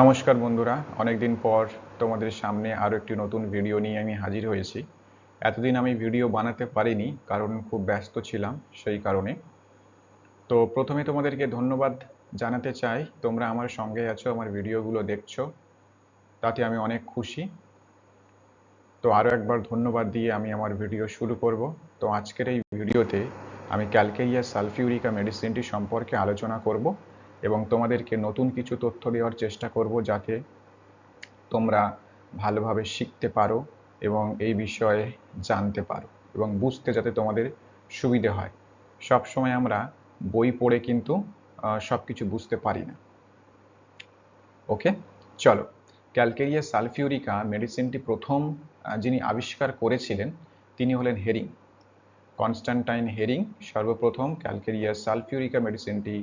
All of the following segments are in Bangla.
নমস্কার বন্ধুরা, অনেক দিন পর তোমাদের সামনে আরও একটি নতুন ভিডিও নিয়ে আমি হাজির হয়েছি। এতদিন আমি ভিডিও বানাতে পারিনি কারণ খুব ব্যস্ত ছিলাম সেই কারণে। তো প্রথমে তোমাদেরকে ধন্যবাদ জানাতে চাই, তোমরা আমার সঙ্গে আছো, আমার ভিডিওগুলো দেখছো, তাতে আমি অনেক খুশি। তো আরও একবার ধন্যবাদ দিয়ে আমি আমার ভিডিও শুরু করব। তো আজকের এই ভিডিওতে আমি ক্যালকেরিয়া সালফিউরিকা মেডিসিনটি সম্পর্কে আলোচনা করব এবং তোমাদেরকে নতুন কিছু তথ্য দেওয়ার চেষ্টা করব যাতে তোমরা ভালোভাবে শিখতে পারো এবং এই বিষয়ে জানতে পারো এবং বুঝতে যাতে তোমাদের সুবিধে হয়। সব সময় আমরা বই পড়ে কিন্তু সব কিছু বুঝতে পারি না। ওকে, চলো। ক্যালকেরিয়া সালফিউরিকা মেডিসিনটি প্রথম যিনি আবিষ্কার করেছিলেন তিনি হলেন হেরিং। কনস্ট্যান্টাইন হেরিং সর্বপ্রথম ক্যালকেরিয়া সালফিউরিকা মেডিসিনটি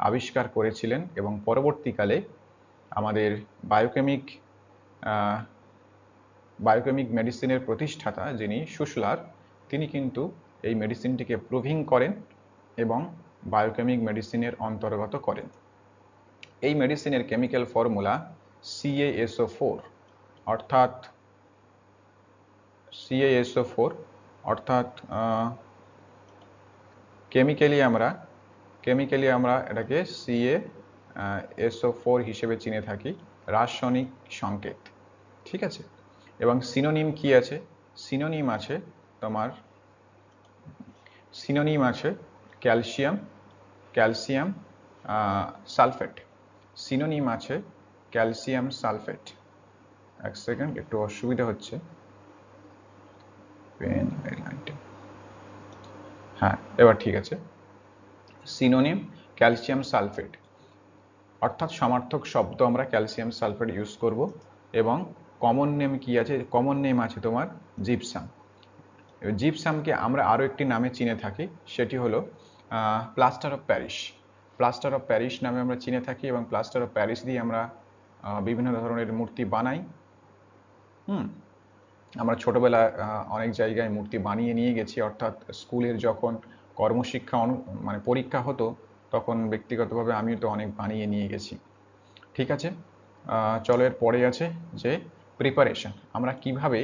আবিষ্কার করেছিলেন এবং পরবর্তীকালে আমাদের বায়োকেমিক মেডিসিনের প্রতিষ্ঠাতা যিনি শুশলার, তিনি কিন্তু এই মেডিসিনটিকে প্রুভিং করেন এবং বায়োকেমিক মেডিসিনের অন্তর্গত করেন। এই মেডিসিনের কেমিক্যাল ফর্মুলা CaSO4 অর্থাৎ কেমিক্যালি আমরা এটাকে CaSO4 হিসেবে চিনে থাকি, রাসায়নিক সংকেত। ঠিক আছে, এবং সিনোনিম কি আছে? সিনোনিম আছে ক্যালসিয়াম সালফেট। সিনোনিম আছে ক্যালসিয়াম সালফেট। এক সেকেন্ড, একটু অসুবিধা হচ্ছে। হ্যাঁ, এবার ঠিক আছে। সিনোনিম ক্যালসিয়াম সালফেট, অর্থাৎ সমার্থক শব্দ আমরা ক্যালসিয়াম সালফেট ইউজ করব। এবং কমন নেম কি আছে? কমন নেম আছে তোমার জিপসাম। জিপসামকে আমরা আরও একটি নামে চিনে থাকি, সেটি হলো plaster of Paris. Plaster of Paris নামে আমরা চিনে থাকি এবং প্লাস্টার অফ প্যারিস দিয়ে আমরা বিভিন্ন ধরনের মূর্তি বানাই। আমরা ছোটোবেলায় অনেক জায়গায় মূর্তি বানিয়ে নিয়ে গেছি, অর্থাৎ স্কুলের যখন কর্মশিক্ষা মানে পরীক্ষা হতো তখন ব্যক্তিগতভাবে আমিও তো অনেক বানিয়ে নিয়ে গেছি। ঠিক আছে, চলো এর পরে আছে যে প্রিপারেশন। আমরা কিভাবে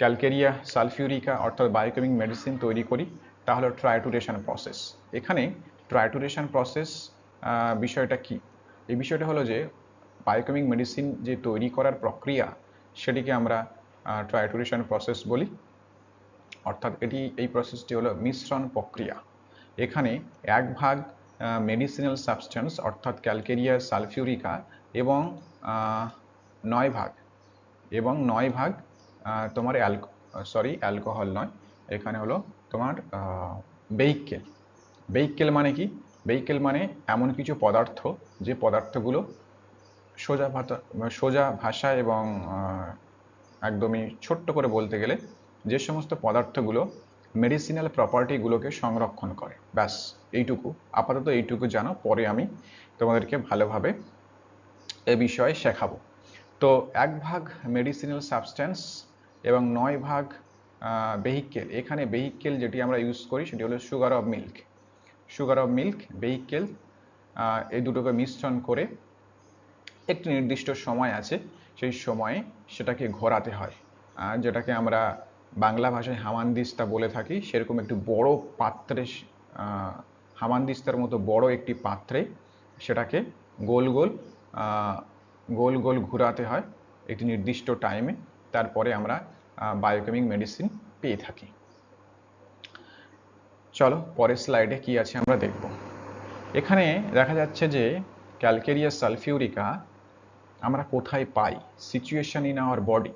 ক্যালকেরিয়া সালফিউরিকা অর্থাৎ বায়োকেমিক মেডিসিন তৈরি করি, তা হলো ট্রাইটুরেশন প্রসেস। এখানে ট্রাইটুরেশন প্রসেস বিষয়টা কি? এই বিষয়টা হলো যে বায়োকেমিক মেডিসিন যে তৈরি করার প্রক্রিয়া, সেটিকে আমরা ট্রাইটুরেশন প্রসেস বলি। অর্থাৎ এই প্রসেসটি হলো মিশ্রণ প্রক্রিয়া। এখানে এক ভাগ মেডিসিনাল সাবস্টেন্স অর্থাৎ ক্যালকেরিয়া সালফিউরিকা এবং 9 ভাগ তোমার অ্যালকোহল নয়, এখানে হলো তোমার ভেহিক্যাল। ভেহিক্যাল মানে কি? ভেহিক্যাল মানে এমন কিছু পদার্থ যে পদার্থগুলো সোজা ভাষায় এবং একদমই ছোট্ট করে বলতে গেলে যে সমস্ত পদার্থগুলো মেডিসিনাল প্রপার্টিগুলোকে সংরক্ষণ করে। ব্যাস এইটুকু, আপাতত এইটুকু জানো, পরে আমি তোমাদেরকে ভালোভাবে এ বিষয়ে শেখাবো। তো এক ভাগ মেডিসিনাল সাবস্টেন্স এবং 9 ভাগ ভেহিক্যাল। এখানে ভেহিক্যাল যেটি আমরা ইউজ করি সেটি হলো সুগার অফ মিল্ক, ভেহিক্যাল, এই দুটোকে মিশ্রণ করে একটি নির্দিষ্ট সময় আছে, সেই সময়ে সেটাকে ঘোরাতে হয়, যেটাকে আমরা বাংলা ভাষায় হামানদিস্তা বলে থাকি। সেরকম একটি বড় পাত্রে, হামানদিস্তার মতো বড় একটি পাত্রে সেটাকে গোল গোল ঘোরাতে হয় একটি নির্দিষ্ট টাইমে। তারপরে আমরা বায়োকেমিক মেডিসিন পেয়ে থাকি। চলো পরের স্লাইডে কি আছে আমরা দেখব। এখানে দেখা যাচ্ছে যে ক্যালকেরিয়া সালফিউরিকা আমরা কোথায় পাই? সিচুয়েশন ইন আওয়ার বডি,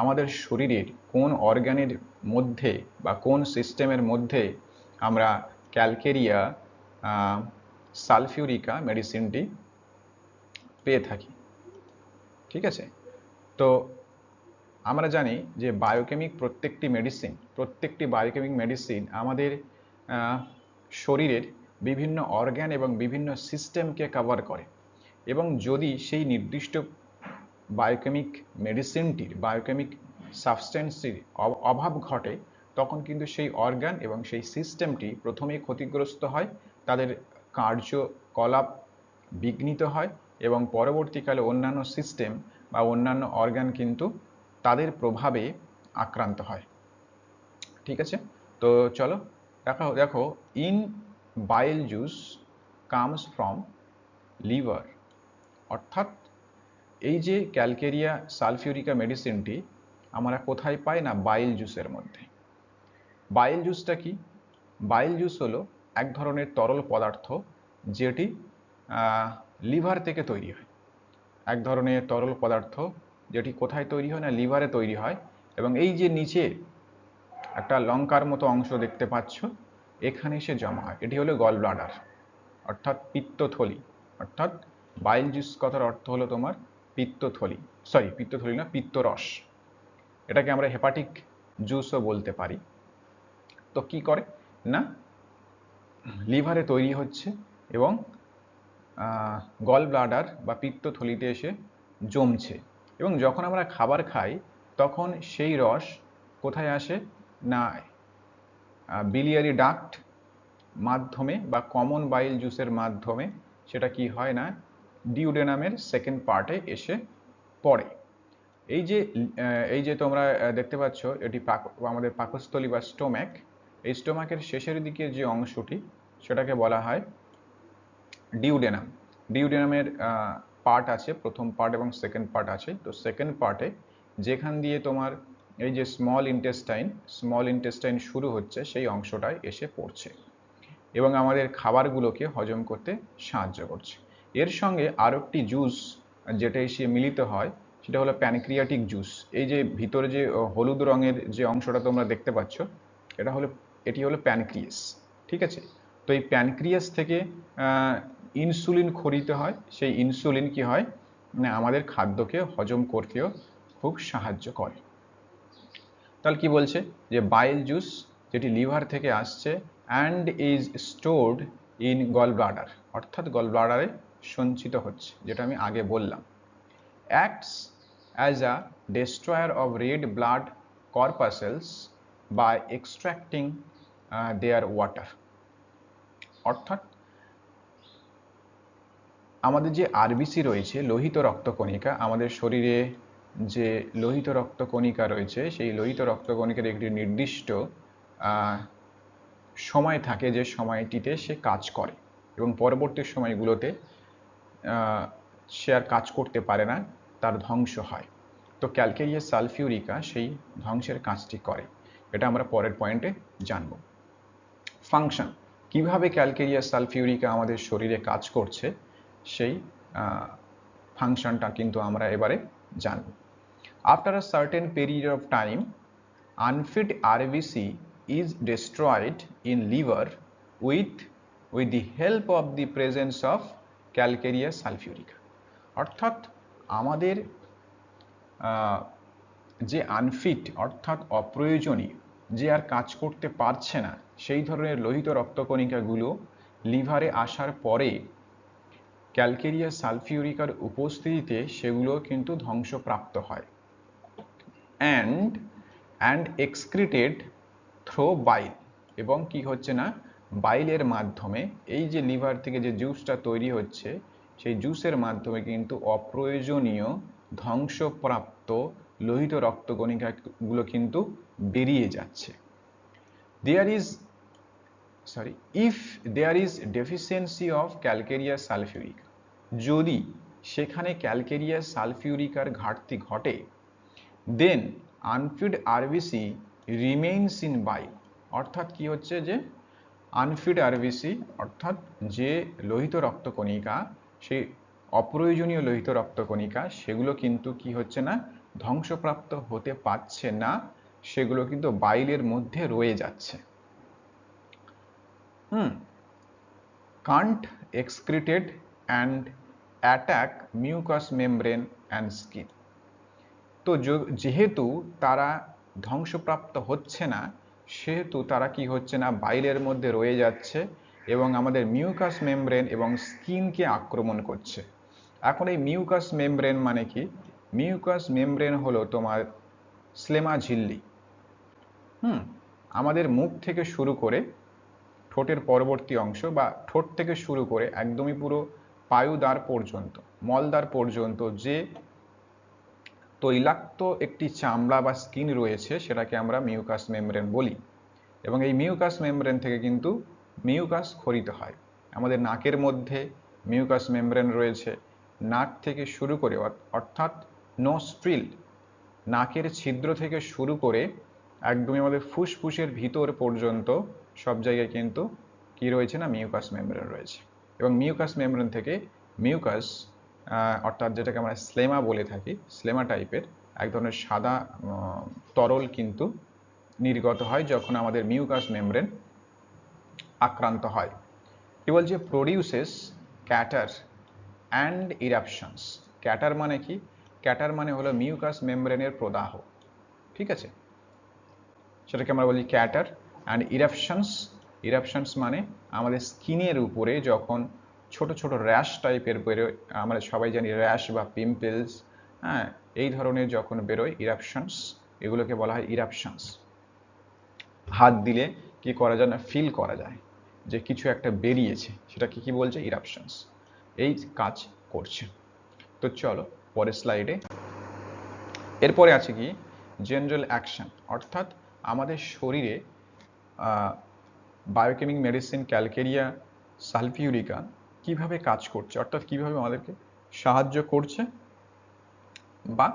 আমাদের শরীরের কোন অর্গানের মধ্যে বা কোন সিস্টেমের মধ্যে আমরা ক্যালকেরিয়া সালফিউরিকা মেডিসিনটি পেয়ে থাকি। ঠিক আছে, তো আমরা জানি যে প্রত্যেকটি বায়োকেমিক মেডিসিন আমাদের শরীরের বিভিন্ন অর্গান এবং বিভিন্ন সিস্টেমকে কভার করে, এবং যদি সেই নির্দিষ্ট বায়োকেমিক সাবস্টেন্সটির অভাব ঘটে, তখন কিন্তু সেই অর্গান এবং সেই সিস্টেমটি প্রথমেই ক্ষতিগ্রস্ত হয়, তাদের কার্যকলাপ বিঘ্নিত হয় এবং পরবর্তীকালে অন্যান্য সিস্টেম বা অন্যান্য অর্গান কিন্তু তাদের প্রভাবে আক্রান্ত হয়। ঠিক আছে, তো চলো দেখো দেখো in bile juice comes from liver, অর্থাৎ এই যে ক্যালকেরিয়া সালফিউরিকা মেডিসিনটি আমরা কোথায় পাই না, বাইল জুসের মধ্যে। বাইল জুসটা কি? বাইল জুস হলো এক ধরনের তরল পদার্থ যেটি লিভার থেকে তৈরি হয়। এক ধরনের তরল পদার্থ যেটি কোথায় তৈরি হয় না, লিভারে তৈরি হয়। এবং এই যে নিচে একটা লঙ্কার মতো অংশ দেখতে পাচ্ছ, এখানে এসে জমা হয়। এটি হলো গল ব্লাডার, অর্থাৎ পিত্তথলি। অর্থাৎ বাইল জুস কথার অর্থ হলো তোমার পিত্তথলি, সরি পিত্তথলি না, পিত্তরস। এটাকে আমরা হেপাটিক জুসও বলতে পারি। তো কি করে না, লিভারে তৈরি হচ্ছে এবং গল ব্লাডার বা পিত্তথলিতে এসে জমছে। এবং যখন আমরা খাবার খাই তখন সেই রস কোথায় আসে না, বিলিয়ারি ডাক্ট মাধ্যমে বা কমন বাইল জুসের মাধ্যমে সেটা কি হয় না, ডিউডেনামের সেকেন্ড পার্টে এসে পড়ে। এই যে তোমরা দেখতে পাচ্ছ, এটি আমাদের পাকস্থলী বা স্টোম্যাক। এই স্টোম্যাকের শেষের দিকে যে অংশটি সেটাকে বলা হয় ডিউডেনাম। ডিউডেনামের পার্ট আছে, প্রথম পার্ট এবং সেকেন্ড পার্ট আছে। তো সেকেন্ড পার্টে যেখান দিয়ে তোমার এই যে স্মল ইন্টেস্টাইন শুরু হচ্ছে, সেই অংশটায় এসে পড়ছে এবং আমাদের খাবারগুলোকে হজম করতে সাহায্য করছে। এর সঙ্গে আরও একটি জুস যেটা এসে মিলিত হয়, সেটা হলো প্যানক্রিয়াটিক জুস। এই যে ভিতরে যে হলুদ রঙের যে অংশটা তোমরা দেখতে পাচ্ছ, এটি হলো প্যানক্রিয়াস। ঠিক আছে, তো এই প্যানক্রিয়াস থেকে ইনসুলিন খরিত হয়। সেই ইনসুলিন কি হয় না, আমাদের খাদ্যকে হজম করতেও খুব সাহায্য করে। তাহলে কি বলছে যে বাইল জুস যেটি লিভার থেকে আসছে and is stored in gall bladder, অর্থাৎ গল ব্লাডারে সঞ্চিত হচ্ছে, যেটা আমি আগে বললাম। Acts as a destroyer of red blood corpuscles by extracting their water, অর্থাৎ আমাদের যে আরবিসি রয়েছে, লোহিত রক্তকণিকা, আমাদের শরীরে যে লোহিত রক্তকণিকা রয়েছে, সেই লোহিত রক্তকণিকার একটি নির্দিষ্ট সময় থাকে যে সময়টিতে সে কাজ করে এবং পরবর্তী সময়গুলোতে সে আর কাজ করতে পারে না, তার ধ্বংস হয়। তো ক্যালকেরিয়া সালফিউরিকা সেই ধ্বংসের কাজটি করে, এটা আমরা পরের পয়েন্টে জানব। ফাংশন, কিভাবে ক্যালকেরিয়া সালফিউরিকা আমাদের শরীরে কাজ করছে, সেই ফাংশনটা কিন্তু আমরা এবারে জানব। After a certain period of time unfit RBC is destroyed in liver with the help of the presence of calcareous sulfurica, অর্থাৎ আমাদের যে আনফিট অর্থাৎ অপ্রয়োজনীয়, যে আর কাজ করতে পারছে না, সেই ধরনের লোহিত রক্তকণিকাগুলো লিভারে আসার পরে ক্যালকেরিয়া সালফিউরিকার উপস্থিতিতে সেগুলো কিন্তু ধ্বংসপ্রাপ্ত হয় অ্যান্ড এক্সক্রিটেড থ্রো বাইল, এবং কি হচ্ছে না, বাইলের মাধ্যমে এই যে লিভার থেকে যে জুসটা তৈরি হচ্ছে, সেই জুসের মাধ্যমে কিন্তু অপ্রয়োজনীয় ধ্বংসপ্রাপ্ত লোহিত রক্তকণিকাগুলো কিন্তু বেরিয়ে যাচ্ছে। If there is deficiency of calcarea sulphurica, যদি সেখানে ক্যালকেরিয়া সালফিউরিকার ঘাটতি ঘটে, then unfed RBC remains in bile, অর্থাৎ কি হচ্ছে যে আনফিড আরবিসি অর্থাৎ যে লোহিত রক্তকণিকা, সেই অপ্রয়োজনীয় লোহিত রক্তকণিকা, সেগুলো কিন্তু কি হচ্ছে না, ধ্বংসপ্রাপ্ত হতে পারছে না, সেগুলো কিন্তু বাইলের মধ্যে রয়ে যাচ্ছে। Can't excreted and attack mucous membrane and skin, তো যেহেতু তারা ধ্বংসপ্রাপ্ত হচ্ছে না, সেহেতু তারা কি হচ্ছে না, বাইলের মধ্যে রয়ে যাচ্ছে এবং আমাদের মিউকাস মেমব্রেন এবং স্কিনকে আক্রমণ করছে। এখন এই মিউকাস মেমব্রেন মানে কি? মিউকাস মেমব্রেন হলো তোমার স্লেমা ঝিল্লি। আমাদের মুখ থেকে শুরু করে ঠোঁটের পরবর্তী অংশ বা ঠোঁট থেকে শুরু করে একদমই পুরো পায়ুদ্বার পর্যন্ত মলদ্বার পর্যন্ত যে তৈলাক্ত একটি চামড়া বা স্কিন রয়েছে সেটাকে আমরা মিউকাস মেমব্রেন বলি। এবং এই মিউকাস মেমব্রেন থেকে কিন্তু মিউকাস ক্ষরিত হয়। আমাদের নাকের মধ্যে মিউকাস মেমব্রেন রয়েছে। নাক থেকে শুরু করে অর্থাৎ নোস্ট্রিল, নাকের ছিদ্র থেকে শুরু করে একদমই আমাদের ফুসফুসের ভিতর পর্যন্ত সব জায়গায় কিন্তু কি রয়েছে না মিউকাস মেমব্রেন রয়েছে। এবং মিউকাস মেমব্রেন থেকে মিউকাস অর্থাৎ যেটাকে আমরা স্লেমা বলে থাকি, স্লেমা টাইপের এক ধরনের সাদা তরল কিন্তু নির্গত হয় যখন আমাদের মিউকাস মেমব্রেন আক্রান্ত হয়। কি বলছে, produces cater and eruptions. Cater মানে কি? ক্যাটার মানে হলো মিউকাস মেমব্রেনের প্রদাহ, ঠিক আছে, সেটাকে আমরা বলি ক্যাটার। অ্যান্ড ইরাপশনস, ইরাপশনস মানে আমাদের স্কিনের উপরে যখন ছোট ছোট র্যাশ টাইপের বেরোয়, আমরা সবাই জানি র্যাশ বা পিম্পলস, হ্যাঁ, এই ধরনের যখন বেরোয় ইরাপশনস, এগুলোকে বলা হয় ইরাপশনস। হাত দিলে কি করা যায় না, ফিল করা যায় যে কিছু একটা বেরিয়েছে, সেটাকে কি বলছে, ইরাপশনস। এই কাজ করছে। তো চলো পরের স্লাইডে। এরপরে আছে কি জেনারেল অ্যাকশন, অর্থাৎ আমাদের শরীরে বায়োকেমিক মেডিসিন ক্যালকেরিয়া সালফিউরিকা কিভাবে কাজ করছে, অর্থাৎ কিভাবে আমাদেরকে সাহায্য করছে, বা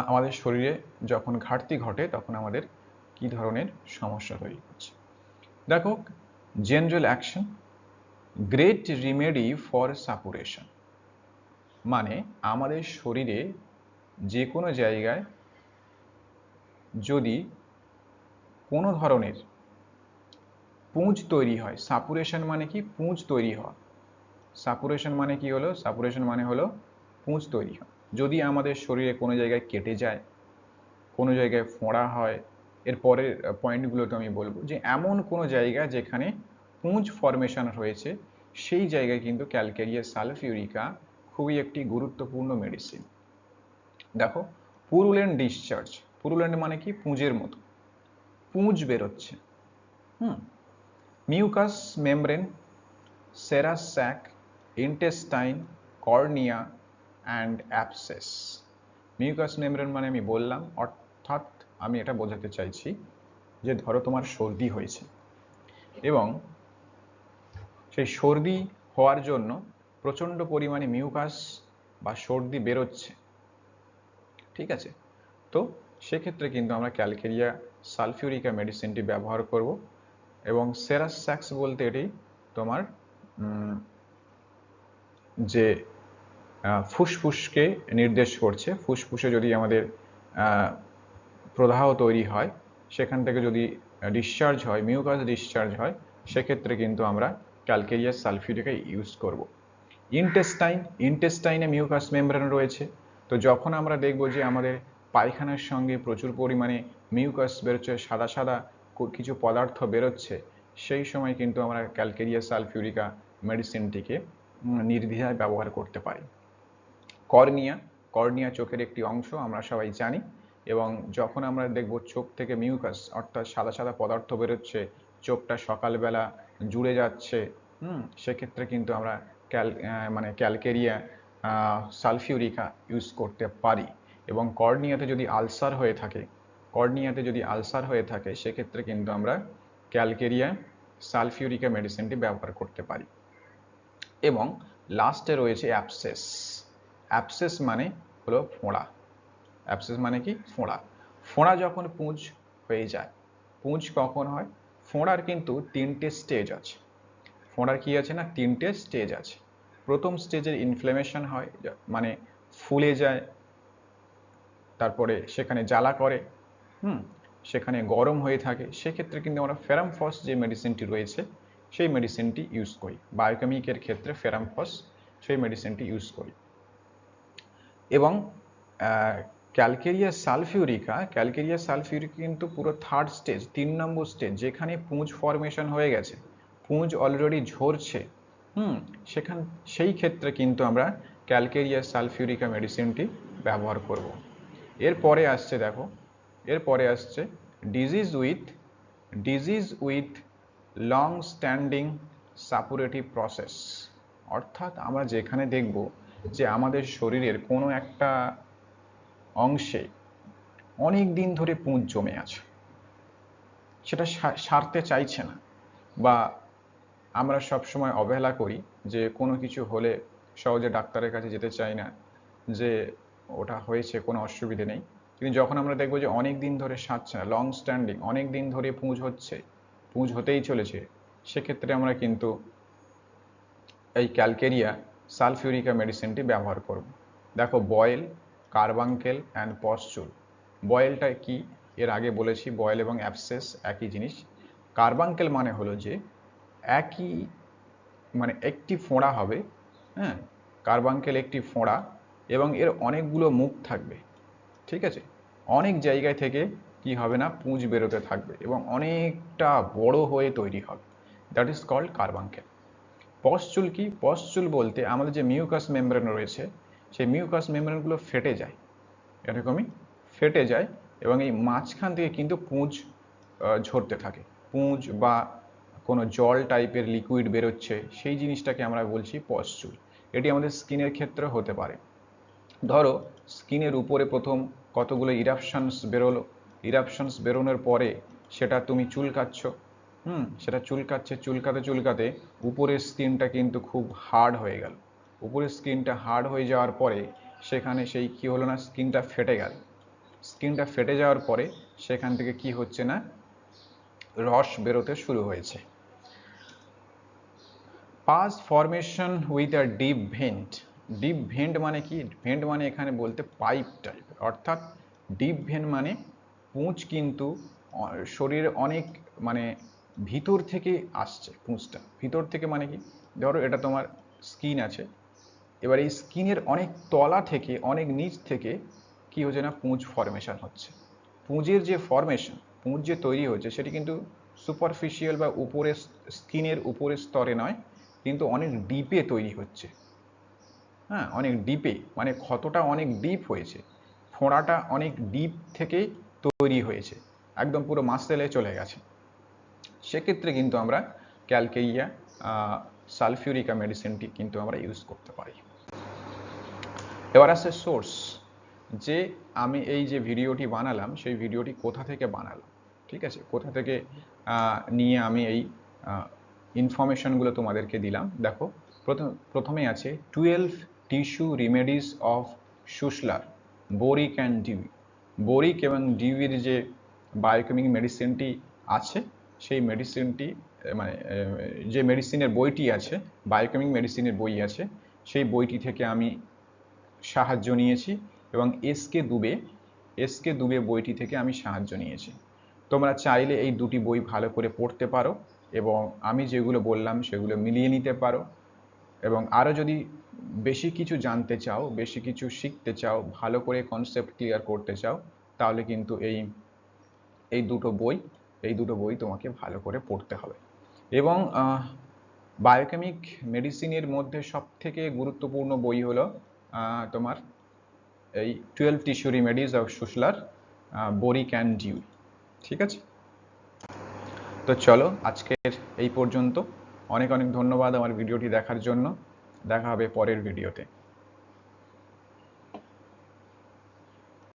আমাদের শরীরে যখন ঘাটতি ঘটে তখন আমাদের কি ধরনের সমস্যা তৈরি করছে। দেখো, general action, great remedy for suppuration, মানে আমাদের শরীরে যে কোনো জায়গায় যদি কোনো ধরনের পুঁজ তৈরি হয়, সাপুরেশন মানে কি, পুঁজ তৈরি হওয়া। সাপুরেশন মানে কি হলো, সাপুরেশন মানে হলো পুঁজ তৈরি হয়। যদি আমাদের শরীরে কোনো জায়গায় কেটে যায়, কোনো জায়গায় ফোঁড়া হয়, এর পরের পয়েন্টগুলোতে আমি বলবো যে এমন কোনো জায়গা যেখানে পুঁজ ফরমেশন হয়েছে সেই জায়গায় কিন্তু ক্যালকেরিয়া সালফিউরিকা খুবই একটি গুরুত্বপূর্ণ মেডিসিন। দেখো, পুরুলেন্ট ডিসচার্জ, পুরুলেন্ট মানে কি, পুঁজের মতো পুঁজ বেরোচ্ছে। Mucous membrane, serous sac, intestine, cornea and abscess. Mucous membrane মানে আমি বললাম, অর্থাৎ আমি এটা বোঝাতে চাইছি যে ধরো তোমার সর্দি হয়েছে এবং সেই সর্দি হওয়ার জন্য প্রচণ্ড পরিমাণে মিউকাস বা সর্দি বেরোচ্ছে, ঠিক আছে, তো সেক্ষেত্রে কিন্তু আমরা ক্যালকেরিয়া সালফিউরিকা মেডিসিনটি ব্যবহার করব। এবং সেরাস স্যাক্স বলতে এটি তোমার যে ফুসফুসকে নির্দেশ করছে। ফুসফুসে যদি আমাদের প্রদাহ তৈরি হয়, সেখান থেকে যদি ডিসচার্জ হয়, মিউকাস ডিসচার্জ হয়, সেক্ষেত্রে কিন্তু আমরা ক্যালকেরিয়া সালফিউরিকা ইউজ করব। ইন্টেস্টাইন, ইন্টেস্টাইনে মিউকাস মেমব্রেন রয়েছে। তো যখন আমরা দেখব যে আমাদের পায়খানার সঙ্গে প্রচুর পরিমাণে মিউকাস বেরোচ্ছে, সাদা সাদা কিছু পদার্থ বেরোচ্ছে, সেই সময় কিন্তু আমরা ক্যালকেরিয়া সালফিউরিকা মেডিসিনটিকে নির্দ্বিধায় ব্যবহার করতে পারি। কর্নিয়া, কর্নিয়া চোখের একটি অংশ, আমরা সবাই জানি। এবং যখন আমরা দেখব চোখ থেকে মিউকাস অর্থাৎ সাদা সাদা পদার্থ বেরোচ্ছে, চোখটা সকালবেলা জুড়ে যাচ্ছে, সেক্ষেত্রে কিন্তু আমরা ক্যালকেরিয়া সালফিউরিকা ইউজ করতে পারি। এবং কর্নিয়াতে যদি আলসার হয়ে থাকে, কর্নিয়াতে যদি আলসার হয়ে থাকে, সেক্ষেত্রে কিন্তু আমরা ক্যালকেরিয়া সালফিউরিকা মেডিসিনটি ব্যবহার করতে পারি। এবং লাস্টে রয়েছে অ্যাবসেস। অ্যাবসেস মানে হলো ফোঁড়া। অ্যাবসেস মানে কি, ফোঁড়া। ফোঁড়া যখন পুঁজ হয়ে যায়, পুঁজ কখন হয়, ফোঁড়ার কিন্তু তিনটে স্টেজ আছে। ফোঁড়ার কি আছে না, তিনটে স্টেজ আছে। প্রথম স্টেজের ইনফ্লেমেশন হয়, মানে ফুলে যায়, তারপরে সেখানে জ্বালা করে, সেখানে গরম হয়ে থাকে, সেক্ষেত্রে কিন্তু আমরা ফেরামফস যে মেডিসিনটি রয়েছে সেই মেডিসিনটি ইউজ করি। বায়োকেমিকের ক্ষেত্রে ফেরামফস সেই মেডিসিনটি ইউজ করি। এবং ক্যালকেরিয়া সালফিউরিকা, ক্যালকেরিয়া সালফিউরিকা কিন্তু পুরো থার্ড স্টেজ, 3 নম্বর স্টেজ, যেখানে পুঁজ ফরমেশন হয়ে গেছে, পুঁজ অলরেডি ঝরছে, সেই ক্ষেত্রে কিন্তু আমরা ক্যালকেরিয়া সালফিউরিকা মেডিসিনটি ব্যবহার করব। এরপরে আসছে, দেখো, এরপরে আসছে disease with long standing suppurative process, অর্থাৎ আমরা যেখানে দেখব যে আমাদের শরীরের কোনো একটা অংশে অনেক দিন ধরে পুঁজ জমে আছে, সেটা সারতে চাইছে না, বা আমরা সব সময় অবহেলা করি যে কোনো কিছু হলে সহজে ডাক্তারের কাছে যেতে চাই না, যে ওটা হয়েছে কোনো অসুবিধে নেই। কিন্তু যখন আমরা দেখবো যে অনেক দিন ধরে সারছে না, লং স্ট্যান্ডিং, অনেক দিন ধরে পুঁজ হচ্ছে, পুঁজ হতেই চলেছে, সেক্ষেত্রে আমরা কিন্তু এই ক্যালকেরিয়া সালফিউরিকা মেডিসিনটি ব্যবহার করব। দেখো, বয়েল, কার্বাঙ্কেল অ্যান্ড পস্চুল। বয়েলটা কি এর আগে বলেছি, বয়েল এবং অ্যাবসেস একই জিনিস। কার্বাঙ্কেল মানে হলো যে একই, মানে একটি ফোঁড়া হবে, হ্যাঁ, কার্বাঙ্কেল একটি ফোঁড়া, এবং এর অনেকগুলো মুখ থাকবে, ঠিক আছে, অনেক জায়গায় থেকে কি হবে না, পুঁজ বেরোতে থাকবে এবং অনেকটা বড় হয়ে তৈরি হবে, দ্যাট ইজ কল্ড কার্বাঙ্কেল। পশ্চুল কি? পশ্চুল বলতে আমাদের যে মিউকাস মেমব্রেন রয়েছে, সেই মিউকাস মেমব্রেনগুলো ফেটে যায়, এরকমই ফেটে যায়, এবং এই মাঝখান থেকে কিন্তু পুঁজ ঝরতে থাকে, পুঁজ বা কোনো জল টাইপের লিকুইড বেরোচ্ছে, সেই জিনিসটাকে আমরা বলছি পশ্চুল। এটি আমাদের স্কিনের ক্ষেত্রে হতে পারে। ধরো, স্কিনের উপরে প্রথম কতগুলো ইরাপশনস বেরোলো, ইরাপশনস বেরোনোর পরে সেটা তুমি চুলকাচ্ছ, সেটা চুলকাতে চুলকাতে উপরের স্কিনটা কিন্তু খুব হার্ড হয়ে গেল। উপরের স্কিনটা হার্ড হয়ে যাওয়ার পরে সেখানে সেই কি হলো না, স্কিনটা ফেটে গেল। স্কিনটা ফেটে যাওয়ার পরে সেখান থেকে কি হচ্ছে না, রস বেরোতে শুরু হয়েছে। Pass formation with a deep vent. Deep vent মানে কি? ভেন্ট মানে এখানে বলতে পাইপ টাইপ, অর্থাৎ ডিপ ভেন্ট মানে পুঁজ কিন্তু শরীরে অনেক, মানে ভিতর থেকে আসছে পুঁজটা, ভিতর থেকে মানে কি, ধরো এটা তোমার স্কিন আছে, এবার এই স্কিনের অনেক তলা থেকে, অনেক নিচ থেকে কি হচ্ছে না, পুঁজ ফরমেশন হচ্ছে। পুঁজের যে ফরমেশন, পুঁজ যে তৈরি হচ্ছে, সেটি কিন্তু সুপারফিশিয়াল বা উপরের স্কিনের উপরের স্তরে নয়, কিন্তু অনেক ডিপে তৈরি হচ্ছে। হ্যাঁ, অনেক ডিপে, মানে ক্ষতটা অনেক ডিপ হয়েছে, ফোঁড়াটা অনেক ডিপ থেকে তৈরি হয়েছে, একদম পুরো মাসেলে চলে গেছে। সেক্ষেত্রে কিন্তু আমরা ক্যালকেরিয়া সালফিউরিকা মেডিসিনটি কিন্তু আমরা ইউজ করতে পারি। এবার আসছে সোর্স, যে আমি এই যে ভিডিওটি বানালাম, সেই ভিডিওটি কোথা থেকে বানালাম, ঠিক আছে, কোথা থেকে নিয়ে আমি এই ইনফরমেশনগুলো তোমাদেরকে দিলাম। দেখো, প্রথমে আছে 12 tissue remedies of Schussler, Boericke and Dewey. Boericke এবং ডিউইর যে বায়োকেমিক মেডিসিনটি আছে, সেই মেডিসিনটি, মানে যে মেডিসিনের বইটি আছে, বায়োকেমিক মেডিসিনের বই আছে, সেই বইটি থেকে আমি সাহায্য নিয়েছি, এবং এসকে দুবে বইটি থেকে আমি সাহায্য নিয়েছি। তোমরা চাইলে এই দুটি বই ভালো করে পড়তে পারো, এবং আমি যেগুলো বললাম সেগুলো মিলিয়ে নিতে পারো, এবং আরও যদি বেশি কিছু জানতে চাও, বেশি কিছু শিখতে চাও, ভালো করে কনসেপ্ট ক্লিয়ার করতে চাও, তাহলে কিন্তু এই দুটো বই তোমাকে ভালো করে পড়তে হবে। এবং বায়োকেমিক মেডিসিনের মধ্যে সবথেকে গুরুত্বপূর্ণ বই হলো তোমার এই 12 tissue remedies of Schussler, Boericke and Dewey, ঠিক আছে। তো চলো, আজকের এই পর্যন্ত। অনেক অনেক ধন্যবাদ আমার ভিডিওটি দেখার জন্য। দেখা হবে পরের ভিডিওতে।